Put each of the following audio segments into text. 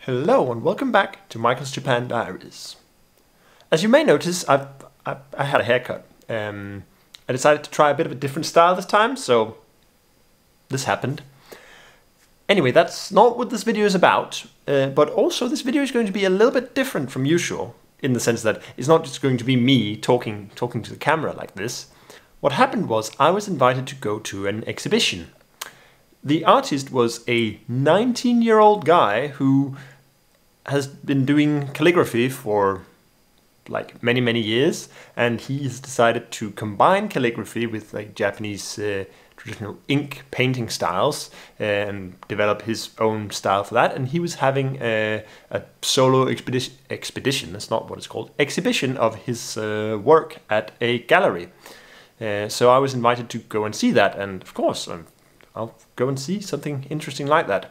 Hello and welcome back to Michael's Japan Diaries. As you may notice, I had a haircut. I decided to try a bit of a different style this time, so this happened. Anyway, that's not what this video is about, but also this video is going to be a little bit different from usual, in the sense that it's not just going to be me talking to the camera like this. What happened was I was invited to go to an exhibition. The artist was a 19-year-old guy who has been doing calligraphy for like many years, and he's decided to combine calligraphy with like Japanese traditional ink painting styles and develop his own style for that. And he was having a solo expedition, that's not what it's called, exhibition of his work at a gallery. So I was invited to go and see that, and of course I'll go and see something interesting like that.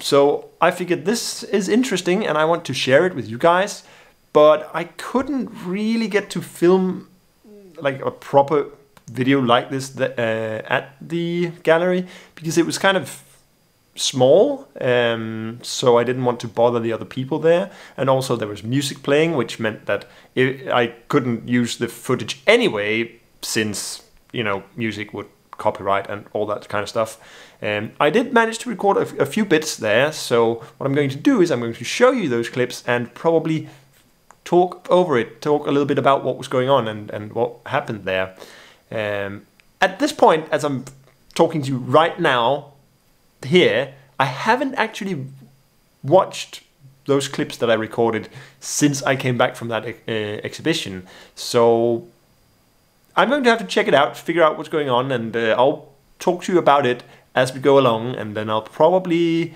So I figured this is interesting and I want to share it with you guys, but I couldn't really get to film like a proper video like this at the gallery because it was kind of small, so I didn't want to bother the other people there, and also there was music playing, which meant that I couldn't use the footage anyway, since, you know, music would copyright and all that kind of stuff. I did manage to record a few bits there, so what I'm going to do is I'm going to show you those clips and probably talk over it, talk a little bit about what was going on and what happened there. At this point, as I'm talking to you right now here, I haven't actually watched those clips that I recorded since I came back from that exhibition, so I'm going to have to check it out, figure out what's going on, and I'll talk to you about it as we go along, and then I'll probably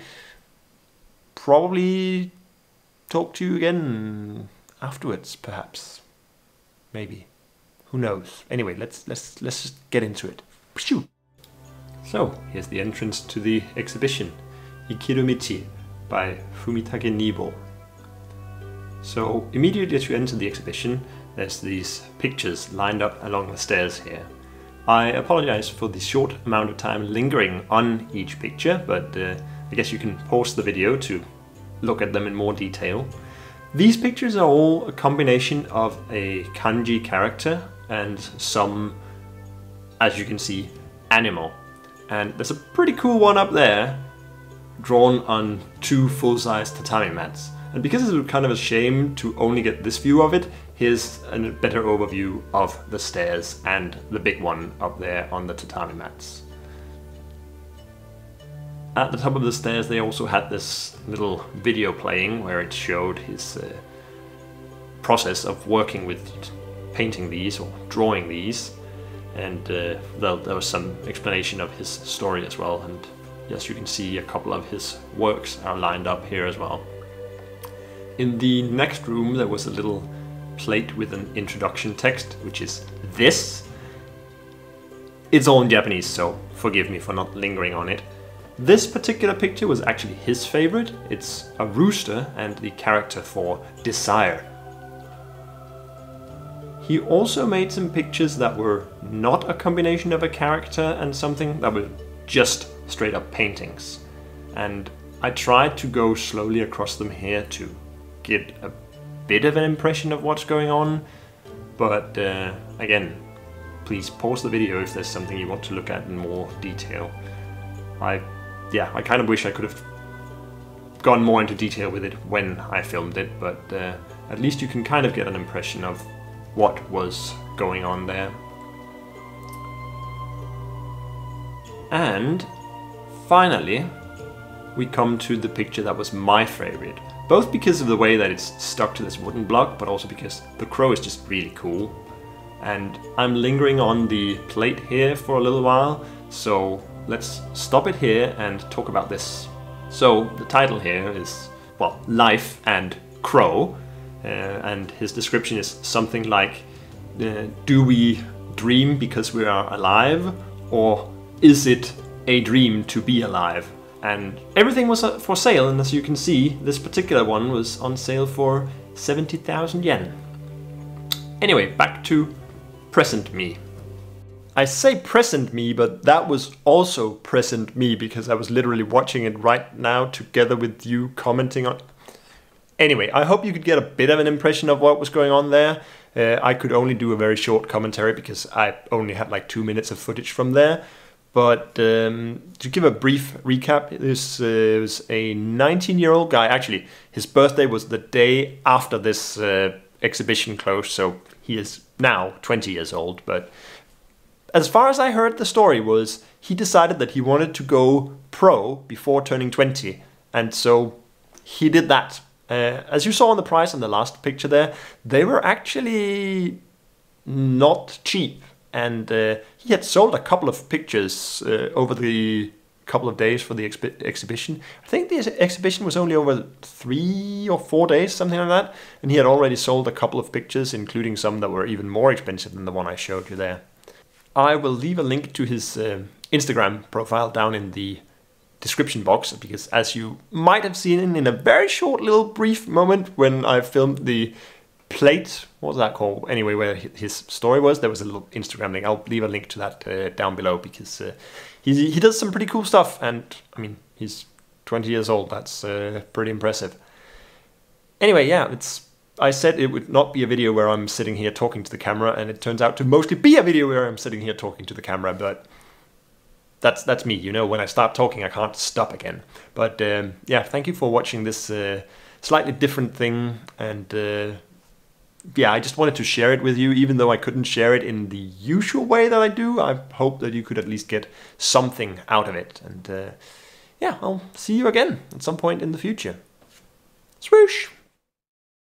talk to you again afterwards, perhaps, maybe, who knows. Anyway, let's just get into it. So here's the entrance to the exhibition, Ikirumichi by Fumitake Niibo. So immediately as you enter the exhibition, there's these pictures lined up along the stairs here. I apologize for the short amount of time lingering on each picture, but I guess you can pause the video to look at them in more detail. These pictures are all a combination of a kanji character and some, as you can see, animal. And there's a pretty cool one up there, drawn on 2 full-size tatami mats. And because it's kind of a shame to only get this view of it, here's a better overview of the stairs and the big one up there on the tatami mats. At the top of the stairs they also had this little video playing where it showed his process of working with painting these or drawing these, and there was some explanation of his story as well, and yes, you can see a couple of his works are lined up here as well. In the next room there was a little plate with an introduction text, which is this. It's all in Japanese, so forgive me for not lingering on it. This particular picture was actually his favorite. It's a rooster and the character for desire. He also made some pictures that were not a combination of a character and something, that were just straight up paintings. And I tried to go slowly across them here to get a bit of an impression of what's going on, but again, please pause the video if there's something you want to look at in more detail. I kind of wish I could have gone more into detail with it when I filmed it, but at least you can kind of get an impression of what was going on there. And finally, we come to the picture that was my favorite. Both because of the way that it's stuck to this wooden block, but also because the crow is just really cool. And I'm lingering on the plate here for a little while, so let's stop it here and talk about this. So the title here is, well, Life and Crow, and his description is something like, do we dream because we are alive, or is it a dream to be alive? And everything was for sale, and as you can see, this particular one was on sale for 70,000 yen. Anyway, back to present me. I say present me, but that was also present me because I was literally watching it right now together with you commenting on. Anyway, I hope you could get a bit of an impression of what was going on there. I could only do a very short commentary because I only had like 2 minutes of footage from there. But to give a brief recap, this was a 19-year-old guy. Actually, his birthday was the day after this exhibition closed, so he is now 20 years old. But as far as I heard, the story was he decided that he wanted to go pro before turning 20, and so he did that. As you saw on the price on the last picture there, they were actually not cheap. And he had sold a couple of pictures over the couple of days for the exhibition. I think the exhibition was only over 3 or 4 days, something like that. And he had already sold a couple of pictures, including some that were even more expensive than the one I showed you there. I will leave a link to his Instagram profile down in the description box, because as you might have seen in a very short little brief moment when I filmed the plate, what was that called? Anyway, where his story was, there was a little Instagram link. I'll leave a link to that down below, because he does some pretty cool stuff, and I mean, he's 20 years old. That's pretty impressive. Anyway, yeah, I said it would not be a video where I'm sitting here talking to the camera, and it turns out to mostly be a video where I'm sitting here talking to the camera, but that's me. You know, when I start talking, I can't stop again. But yeah, thank you for watching this slightly different thing, and yeah, I just wanted to share it with you, even though I couldn't share it in the usual way that I do. I hope that you could at least get something out of it. And yeah, I'll see you again at some point in the future. Swoosh!